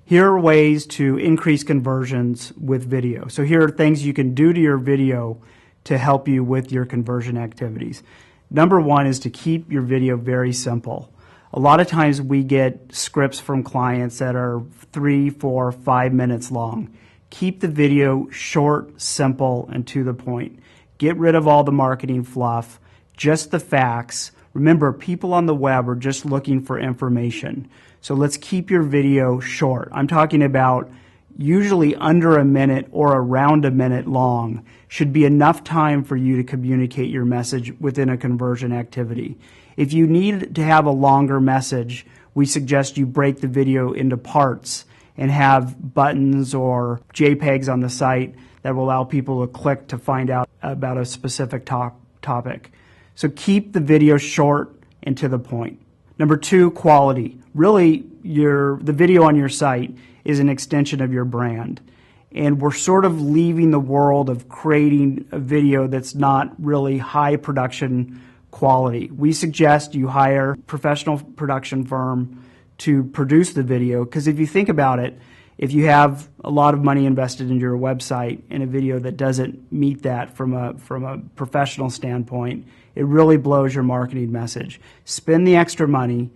Here are ways to increase conversions with video. So here are things you can do to your video to help you with your conversion activities. Number one is to keep your video very simple. A lot of times we get scripts from clients that are 3, 4, 5 minutes long. Keep the video short, simple, and to the point. Get rid of all the marketing fluff, just the facts. Remember, people on the web are just looking for information. So let's keep your video short. I'm talking about usually under a minute or around a minute long should be enough time for you to communicate your message within a conversion activity. If you need to have a longer message, we suggest you break the video into parts and have buttons or JPEGs on the site that will allow people to click to find out about a specific topic. So keep the video short and to the point. Number two, quality. Really, the video on your site is an extension of your brand. And we're sort of leaving the world of creating a video that's not really high production quality. We suggest you hire a professional production firm to produce the video, because if you think about it, if you have a lot of money invested into your website and a video that doesn't meet that from a professional standpoint, it really blows your marketing message. Spend the extra money,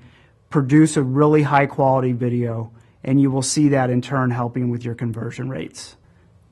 produce a really high quality video, and you will see that in turn helping with your conversion rates.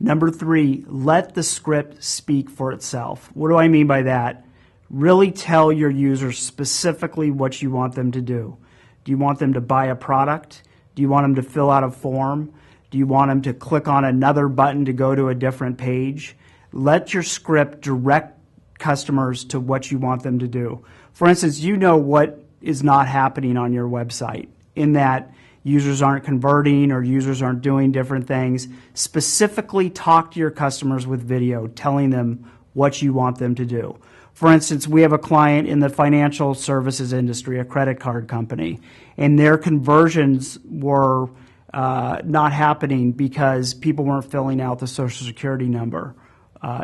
Number three, let the script speak for itself. What do I mean by that? Really tell your users specifically what you want them to do. Do you want them to buy a product? Do you want them to fill out a form? Do you want them to click on another button to go to a different page? Let your script direct customers to what you want them to do. For instance, you know what is not happening on your website in that users aren't converting or users aren't doing different things. Specifically talk to your customers with video, telling them what you want them to do. For instance, we have a client in the financial services industry, a credit card company, and their conversions were not happening because people weren't filling out the Social Security number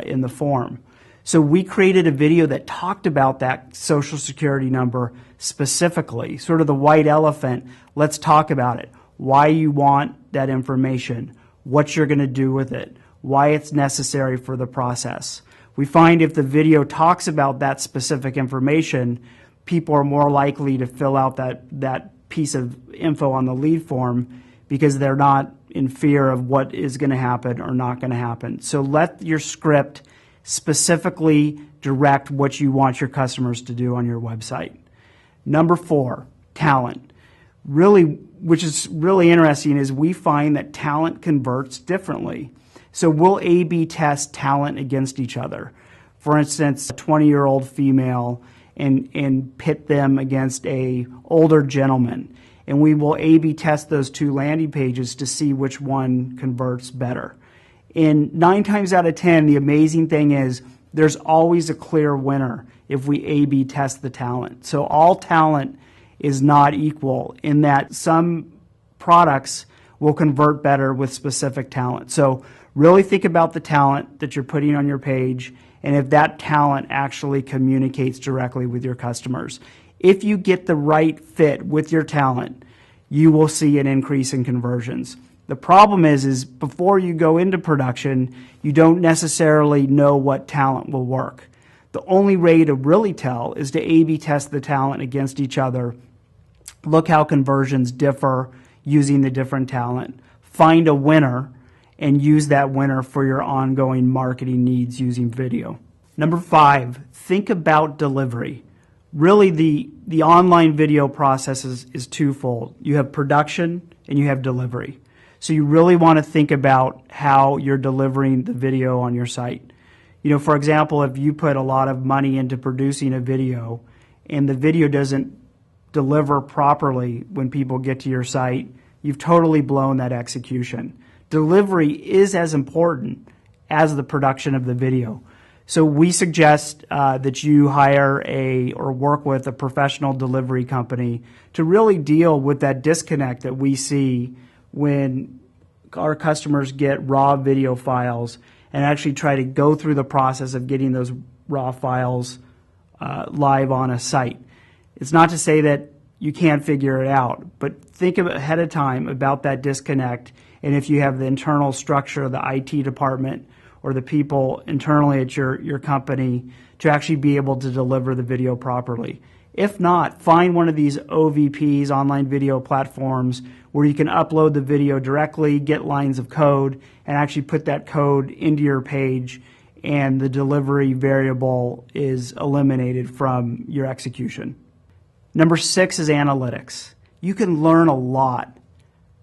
in the form. So we created a video that talked about that Social Security number specifically, sort of the white elephant. Let's talk about it. Why you want that information, what you're going to do with it, why it's necessary for the process. We find if the video talks about that specific information, people are more likely to fill out that piece of info on the lead form because they're not in fear of what is going to happen or not going to happen. So let your script specifically direct what you want your customers to do on your website. Number four, talent. Really, which is really interesting, is we find that talent converts differently. So we'll A/B test talent against each other. For instance, a 20-year-old female and pit them against a older gentleman. And we will A/B test those two landing pages to see which one converts better. And 9 times out of 10, the amazing thing is there's always a clear winner if we A/B test the talent. So all talent is not equal in that some products will convert better with specific talent. So really think about the talent that you're putting on your page and if that talent actually communicates directly with your customers. If you get the right fit with your talent, you will see an increase in conversions. The problem is before you go into production, you don't necessarily know what talent will work. The only way to really tell is to A/B test the talent against each other. Look how conversions differ using the different talent. Find a winner and use that winner for your ongoing marketing needs using video. Number 5, think about delivery. Really, the online video process is twofold. You have production and you have delivery. So you really want to think about how you're delivering the video on your site. You know, for example, if you put a lot of money into producing a video and the video doesn't deliver properly when people get to your site, you've totally blown that execution. Delivery is as important as the production of the video. So we suggest that you hire or work with a professional delivery company to really deal with that disconnect that we see when our customers get raw video files and actually try to go through the process of getting those raw files live on a site. It's not to say that you can't figure it out. But think ahead of time about that disconnect, and if you have the internal structure of the IT department or the people internally at your company to actually be able to deliver the video properly. If not, find one of these OVPs, online video platforms, where you can upload the video directly, get lines of code, and actually put that code into your page, and the delivery variable is eliminated from your execution. Number 6 is analytics. You can learn a lot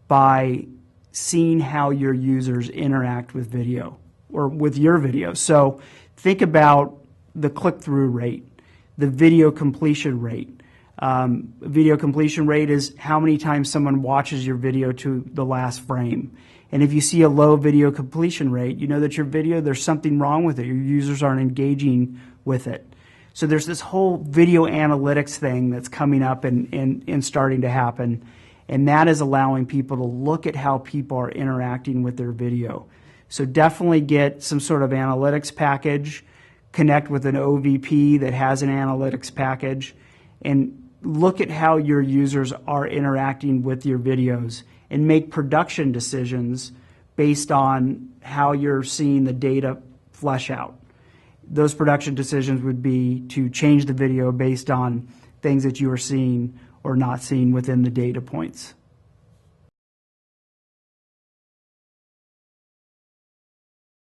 by seeing how your users interact with video or with your video. So think about the click-through rate, the video completion rate. Video completion rate is how many times someone watches your video to the last frame. And if you see a low video completion rate, you know that your video, there's something wrong with it. Your users aren't engaging with it. So there's this whole video analytics thing that's coming up and starting to happen. And that is allowing people to look at how people are interacting with their video. So definitely get some sort of analytics package, connect with an OVP that has an analytics package, and look at how your users are interacting with your videos and make production decisions based on how you're seeing the data flesh out. Those production decisions would be to change the video based on things that you are seeing or not seeing within the data points.